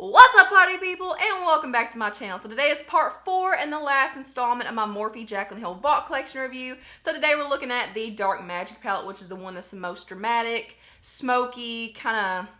What's up, party people, and welcome back to my channel. So today is part 4 and the last installment of my Morphe Jaclyn Hill Vault Collection review. So today we're looking at the Dark Magic palette, which is the one that's the most dramatic, smoky, kind of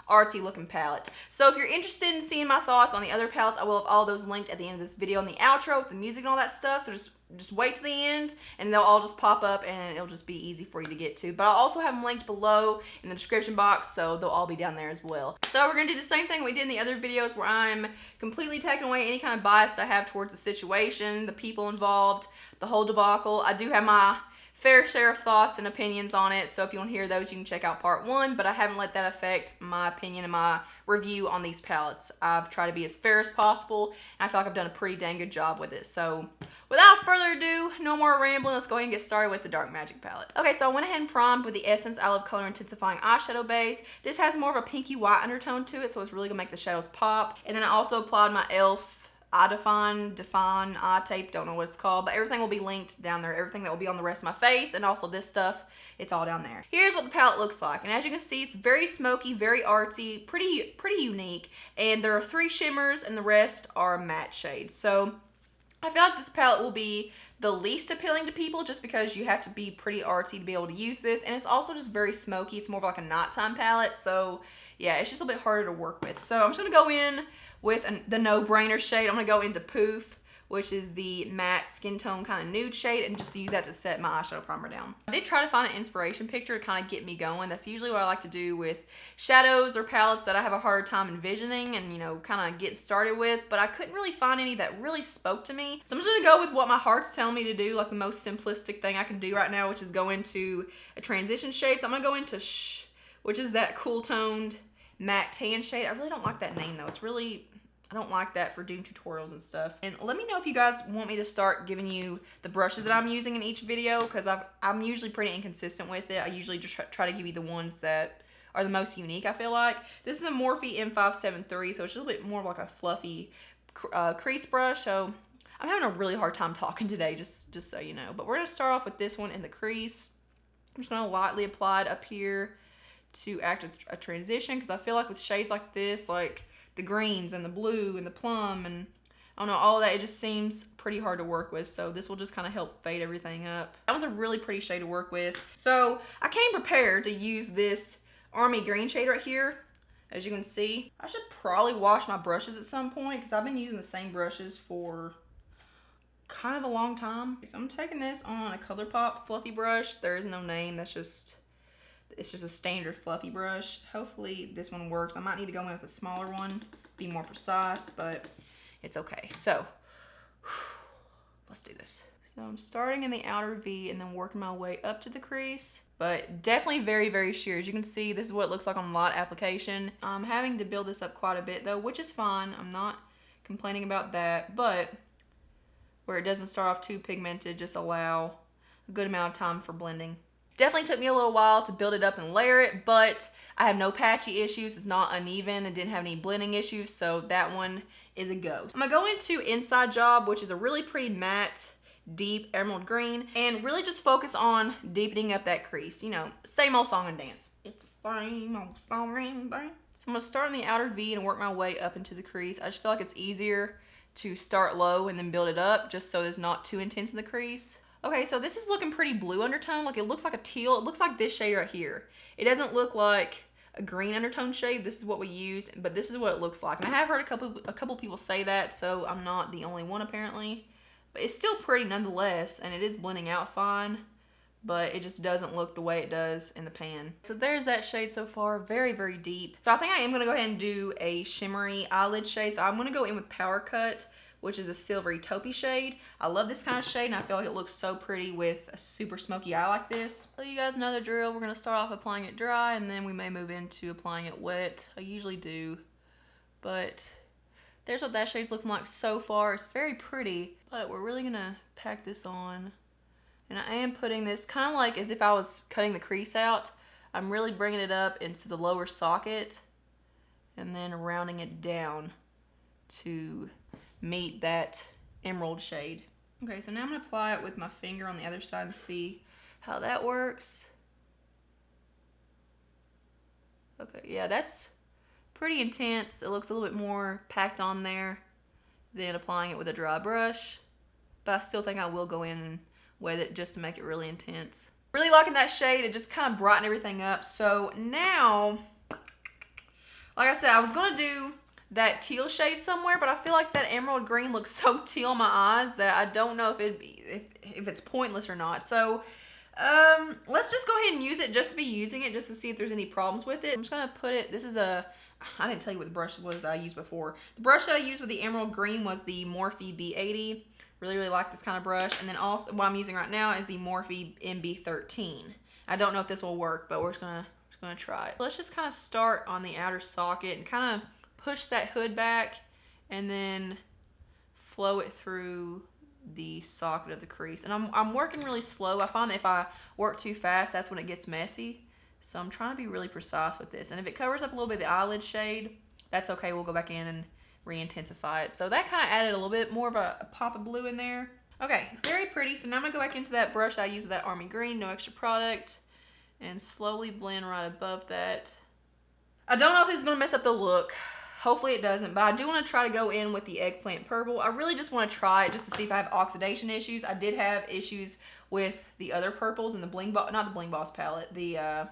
artsy looking palette. So if you're interested in seeing my thoughts on the other palettes, I will have all those linked at the end of this video in the outro with the music and all that stuff. So just wait to the end and they'll all just pop up and it'll just be easy for you to get to. But I'll also have them linked below in the description box, so they'll all be down there as well. So we're gonna do the same thing we did in the other videos where I'm completely taking away any kind of bias that I have towards the situation, the people involved, the whole debacle. I do have my fair share of thoughts and opinions on it, so if you want to hear those, you can check out part 1, but I haven't let that affect my opinion and my review on these palettes. I've tried to be as fair as possible, and I feel like I've done a pretty dang good job with it. So without further ado, no more rambling, let's go ahead and get started with the Dark Magic palette. Okay, so I went ahead and primed with the Essence I Love Color Intensifying Eyeshadow Base. This has more of a pinky white undertone to it, so it's really gonna make the shadows pop. And then I also applied my e.l.f. Define eye tape, don't know what it's called, but everything will be linked down there. Everything that will be on the rest of my face and also this stuff, it's all down there. Here's what the palette looks like, and as you can see, it's very smoky, very artsy, pretty unique, and there are 3 shimmers and the rest are matte shades. So I feel like this palette will be the least appealing to people just because you have to be pretty artsy to be able to use this, and it's also just very smoky. It's more of like a nighttime palette, so yeah, it's just a bit harder to work with. So I'm just gonna go in with the no-brainer shade. I'm gonna go into Poof, which is the matte skin tone kind of nude shade, and just use that to set my eyeshadow primer down. I did try to find an inspiration picture to kind of get me going. That's usually what I like to do with shadows or palettes that I have a hard time envisioning and, you know, kind of get started with, but I couldn't really find any that really spoke to me. So I'm just gonna go with what my heart's telling me to do, like the most simplistic thing I can do right now, which is go into a transition shade. So I'm gonna go into Shh, which is that cool toned matte tan shade. I really don't like that name though. It's really, I don't like that for doing tutorials and stuff. And let me know if you guys want me to start giving you the brushes that I'm using in each video, because I'm usually pretty inconsistent with it. I usually just try to give you the ones that are the most unique, I feel like. This is a Morphe M573, so it's a little bit more of like a fluffy crease brush. So I'm having a really hard time talking today, just so you know. But we're gonna start off with this one in the crease. I'm just gonna lightly apply it up here to act as a transition, because I feel like with shades like this, like the greens and the blue and the plum and I don't know, all of that, it just seems pretty hard to work with. So this will just kind of help fade everything up. That one's a really pretty shade to work with. So I came prepared to use this Army Green shade right here. As you can see, I should probably wash my brushes at some point because I've been using the same brushes for kind of a long time. So I'm taking this on a ColourPop fluffy brush. There is no name, that's just, it's just a standard fluffy brush. Hopefully this one works. I might need to go in with a smaller one, be more precise, but it's okay. So let's do this. So I'm starting in the outer V and then working my way up to the crease, but definitely very sheer. As you can see, this is what it looks like on light application. I'm having to build this up quite a bit though, which is fine. I'm not complaining about that, but where it doesn't start off too pigmented, just allow a good amount of time for blending. Definitely took me a little while to build it up and layer it, but I have no patchy issues. It's not uneven and didn't have any blending issues, so that one is a go. I'm gonna go into Inside Job, which is a really pretty matte, deep emerald green, and really just focus on deepening up that crease. You know, same old song and dance. It's the same old song and dance. So I'm gonna start in the outer V and work my way up into the crease. I just feel like it's easier to start low and then build it up, just so it's not too intense in the crease. Okay, so this is looking pretty blue undertone. Like, it looks like a teal. It looks like this shade right here. It doesn't look like a green undertone shade. This is what we use, but this is what it looks like. And I have heard a couple people say that, so I'm not the only one apparently. But it's still pretty nonetheless, and it is blending out fine, but it just doesn't look the way it does in the pan. So there's that shade so far, very deep. So I think I am gonna go ahead and do a shimmery eyelid shade. So I'm gonna go in with Power Cut, which is a silvery taupey shade. I love this kind of shade, and I feel like it looks so pretty with a super smoky eye like this. So you guys know the drill. We're gonna start off applying it dry, and then we may move into applying it wet. I usually do, but there's what that shade's looking like so far. It's very pretty, but we're really gonna pack this on. And I am putting this kind of like as if I was cutting the crease out. I'm really bringing it up into the lower socket and then rounding it down to meet that emerald shade. Okay, so now I'm gonna apply it with my finger on the other side and see how that works. Okay, yeah, that's pretty intense. It looks a little bit more packed on there than applying it with a dry brush. But I still think I will go in with it just to make it really intense. Really liking that shade. It just kind of brightened everything up. So now, like I said, I was going to do that teal shade somewhere, but I feel like that emerald green looks so teal in my eyes that I don't know if it's pointless or not. So let's just go ahead and use it just to be using it, just to see if there's any problems with it. I'm just gonna put it, this is I didn't tell you what the brush was I used before. The brush that I used with the emerald green was the Morphe B80. Really like this kind of brush. And then also what I'm using right now is the Morphe MB13. I don't know if this will work, but we're just gonna try it. Let's just kind of start on the outer socket and kind of push that hood back and then flow it through the socket of the crease. And I'm working really slow. I find that if I work too fast, that's when it gets messy. So I'm trying to be really precise with this. And if it covers up a little bit of the eyelid shade, that's okay. We'll go back in and re-intensify it. So that kind of added a little bit more of a pop of blue in there. Okay, very pretty. So now I'm gonna go back into that brush I used with that army green, no extra product, and slowly blend right above that. I don't know if this is gonna mess up the look. Hopefully it doesn't, but I do want to try to go in with the eggplant purple. I really just want to try it just to see if I have oxidation issues. I did have issues with the other purples in the Bling Boss, not the Bling Boss palette, the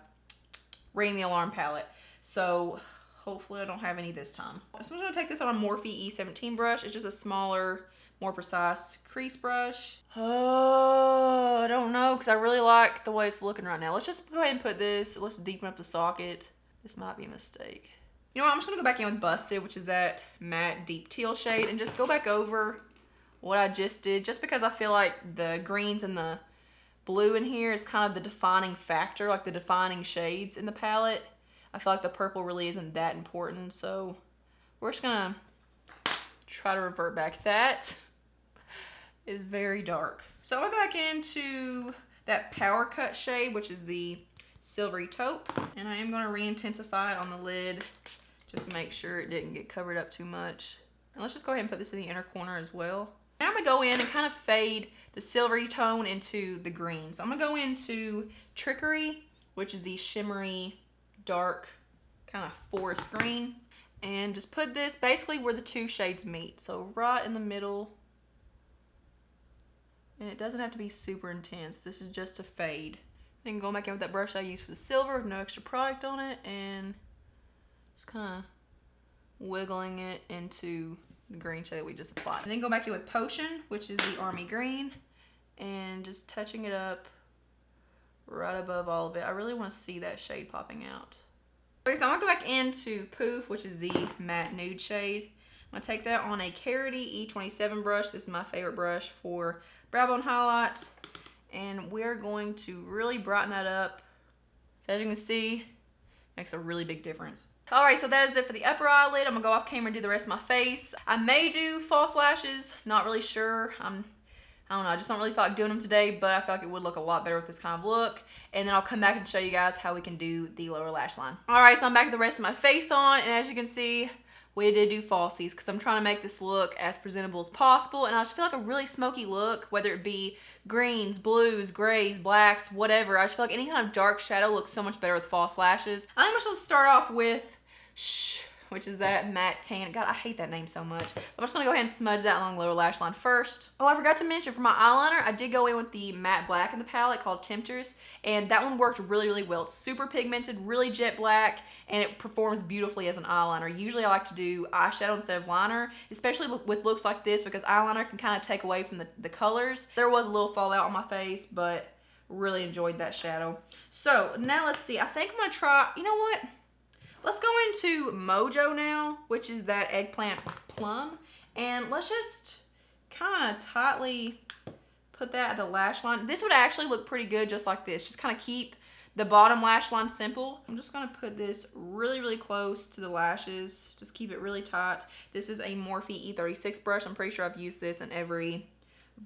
Ring the Alarm palette. So hopefully I don't have any this time. So I'm just going to take this on a Morphe E17 brush. It's just a smaller, more precise crease brush. Oh, I don't know, because I really like the way it's looking right now. Let's just go ahead and put this, let's deepen up the socket. This might be a mistake. You know what, I'm just going to go back in with Busted, which is that matte deep teal shade, and just go back over what I just did, just because I feel like the greens and the blue in here is kind of the defining factor, like the defining shades in the palette. I feel like the purple really isn't that important, so we're just going to try to revert back. That is very dark. So I'm going to go back into that Power Cut shade, which is the Silvery Taupe, and I am going to re-intensify it on the lid, just to make sure it didn't get covered up too much. And let's just go ahead and put this in the inner corner as well. Now I'm gonna go in and kind of fade the silvery tone into the green. So I'm gonna go into Trickery, which is the shimmery, dark, kind of forest green. And just put this basically where the two shades meet. So right in the middle. And it doesn't have to be super intense. This is just a fade. Then go back in with that brush I used for the silver with no extra product on it, and just kind of wiggling it into the green shade that we just applied. And then go back in with Potion, which is the army green, and just touching it up right above all of it. I really want to see that shade popping out. Okay, so I'm gonna go back into Poof, which is the matte nude shade. I'm gonna take that on a Carity E27 brush. This is my favorite brush for brow bone highlight. And we're going to really brighten that up. So as you can see, makes a really big difference. All right, so that is it for the upper eyelid. I'm gonna go off camera and do the rest of my face. I may do false lashes, not really sure. I don't know, I just don't really feel like doing them today, but I feel like it would look a lot better with this kind of look. And then I'll come back and show you guys how we can do the lower lash line. All right, so I'm back with the rest of my face on, and as you can see, we did do falsies because I'm trying to make this look as presentable as possible, and I just feel like a really smoky look, whether it be greens, blues, grays, blacks, whatever. I just feel like any kind of dark shadow looks so much better with false lashes. I think I'm just gonna start off with which is that matte tan. God, I hate that name so much. I'm just gonna go ahead and smudge that along the lower lash line first. Oh, I forgot to mention, for my eyeliner, I did go in with the matte black in the palette called Tempters, and that one worked really, really well. It's super pigmented, really jet black, and it performs beautifully as an eyeliner. Usually I like to do eyeshadow instead of liner, especially with looks like this, because eyeliner can kind of take away from the colors. There was a little fallout on my face, but really enjoyed that shadow. So now let's see, I think I'm gonna try, you know what? Let's go into Mojo now, which is that eggplant plum. And let's just kind of tightly put that at the lash line. This would actually look pretty good just like this. Just kind of keep the bottom lash line simple. I'm just going to put this really, really close to the lashes. Just keep it really tight. This is a Morphe E36 brush. I'm pretty sure I've used this in every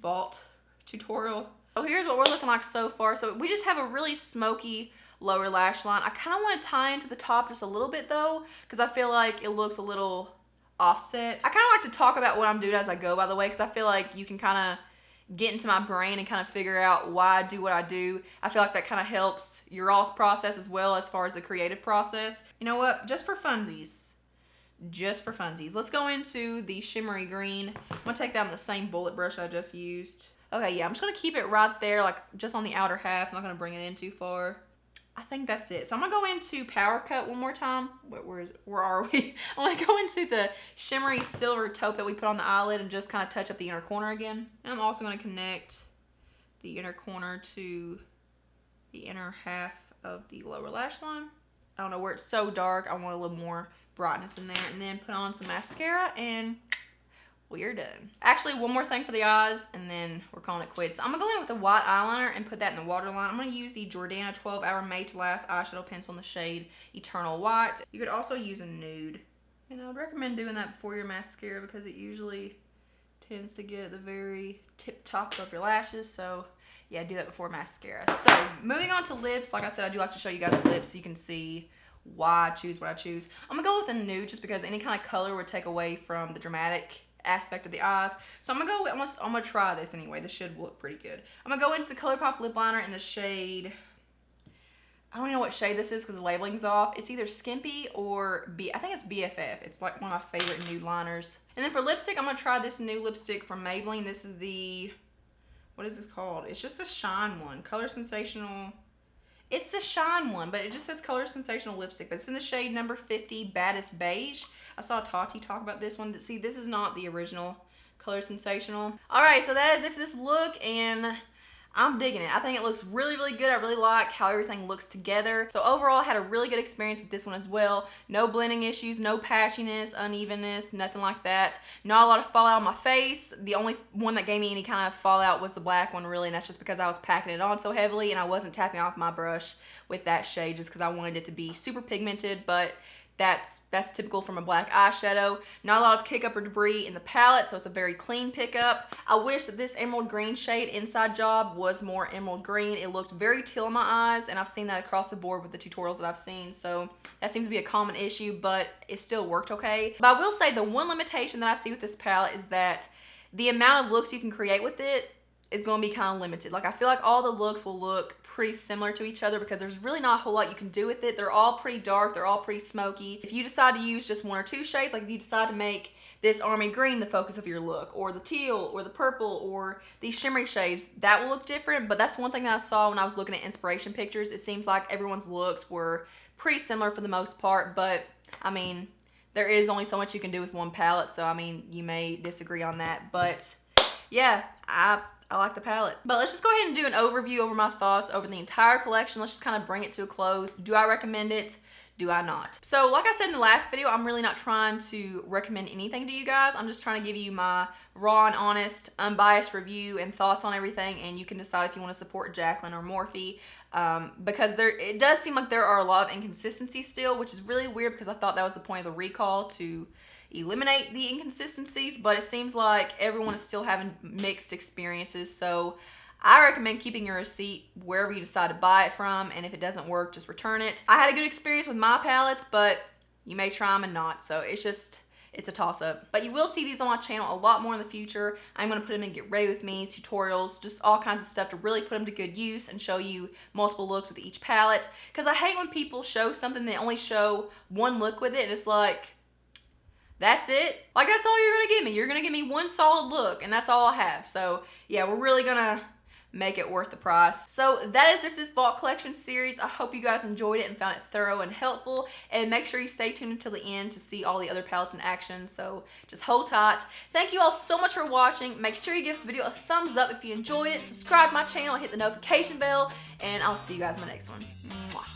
Vault tutorial. So here's what we're looking like so far. So we just have a really smoky lower lash line. I kind of want to tie into the top just a little bit though, because I feel like it looks a little offset. I kind of like to talk about what I'm doing as I go, by the way, because I feel like you can kind of get into my brain and kind of figure out why I do what I do. I feel like that kind of helps your all's process as well as far as the creative process. You know what? Just for funsies, just for funsies. Let's go into the shimmery green. I'm gonna take that on the same bullet brush I just used. Okay, yeah, I'm just gonna keep it right there, like just on the outer half. I'm not gonna bring it in too far. I think that's it. So I'm gonna go into Power Cut one more time. Where are we? I'm gonna go into the shimmery silver taupe that we put on the eyelid and just kind of touch up the inner corner again. And I'm also gonna connect the inner corner to the inner half of the lower lash line. I don't know where it's so dark. I want a little more brightness in there. And then put on some mascara and we are done. Actually, one more thing for the eyes and then we're calling it quits. I'm gonna go in with a white eyeliner and put that in the waterline. I'm gonna use the Jordana 12 Hour Made to Last eyeshadow pencil in the shade Eternal White. You could also use a nude. And I would recommend doing that before your mascara because it usually tends to get at the very tip top of your lashes. So yeah, do that before mascara. So moving on to lips, like I said, I do like to show you guys lips so you can see why I choose what I choose. I'm gonna go with a nude just because any kind of color would take away from the dramatic aspect of the eyes. So I'm gonna go with, I'm gonna try this anyway. This should look pretty good. I'm gonna go into the ColourPop lip liner in the shade, I don't even know what shade this is because the labeling's off. It's either Skimpy or I think it's BFF. It's like one of my favorite nude liners. And then for lipstick, I'm gonna try this new lipstick from Maybelline. This is the, what is this called? It's just the Shine one. Color Sensational. It's the Shine one, but it just says Color Sensational lipstick. But it's in the shade number 50, Baddest Beige. I saw Tati talk about this one. See, this is not the original Color Sensational. All right, so that is it for this look, and I'm digging it. I think it looks really, really good. I really like how everything looks together. So overall, I had a really good experience with this one as well. No blending issues, no patchiness, unevenness, nothing like that. Not a lot of fallout on my face. The only one that gave me any kind of fallout was the black one, really, and that's just because I was packing it on so heavily and I wasn't tapping off my brush with that shade just because I wanted it to be super pigmented, but that's typical from a black eyeshadow. Not a lot of kick up or debris in the palette, so it's a very clean pickup. I wish that this emerald green shade inside job was more emerald green. It looked very teal in my eyes, and I've seen that across the board with the tutorials that I've seen, so that seems to be a common issue, but it still worked okay. But I will say the one limitation that I see with this palette is that the amount of looks you can create with it is going to be kind of limited. Like, I feel like all the looks will look pretty similar to each other because there's really not a whole lot you can do with it. They're all pretty dark, they're all pretty smoky. If you decide to use just one or two shades, like if you decide to make this army green the focus of your look, or the teal, or the purple, or these shimmery shades, that will look different. But that's one thing that I saw when I was looking at inspiration pictures. It seems like everyone's looks were pretty similar for the most part, but I mean, there is only so much you can do with one palette, so I mean, you may disagree on that, but yeah, I like the palette. But let's just go ahead and do an overview over my thoughts over the entire collection. Let's just kind of bring it to a close. Do I recommend it? Do I not? So like I said in the last video, I'm really not trying to recommend anything to you guys. I'm just trying to give you my raw and honest, unbiased review and thoughts on everything, and you can decide if you want to support Jaclyn or Morphe, because it does seem like there are a lot of inconsistencies still, which is really weird because I thought that was the point of the recall, to eliminate the inconsistencies, but it seems like everyone is still having mixed experiences. So I recommend keeping your receipt wherever you decide to buy it from, and if it doesn't work, just return it. I had a good experience with my palettes, but you may try them and not, so it's a toss-up. But you will see these on my channel a lot more in the future. I'm going to put them in Get Ready With Me's, tutorials, just all kinds of stuff to really put them to good use and show you multiple looks with each palette, because I hate when people show something, they only show one look with it, and it's like, that's it? Like, that's all you're gonna give me. You're gonna give me one solid look, and that's all I have. So yeah, we're really gonna make it worth the price. So that is it for this Vault Collection series. I hope you guys enjoyed it and found it thorough and helpful. And make sure you stay tuned until the end to see all the other palettes in action. So just hold tight. Thank you all so much for watching. Make sure you give this video a thumbs up if you enjoyed it. Subscribe to my channel, hit the notification bell, and I'll see you guys in my next one. Mwah.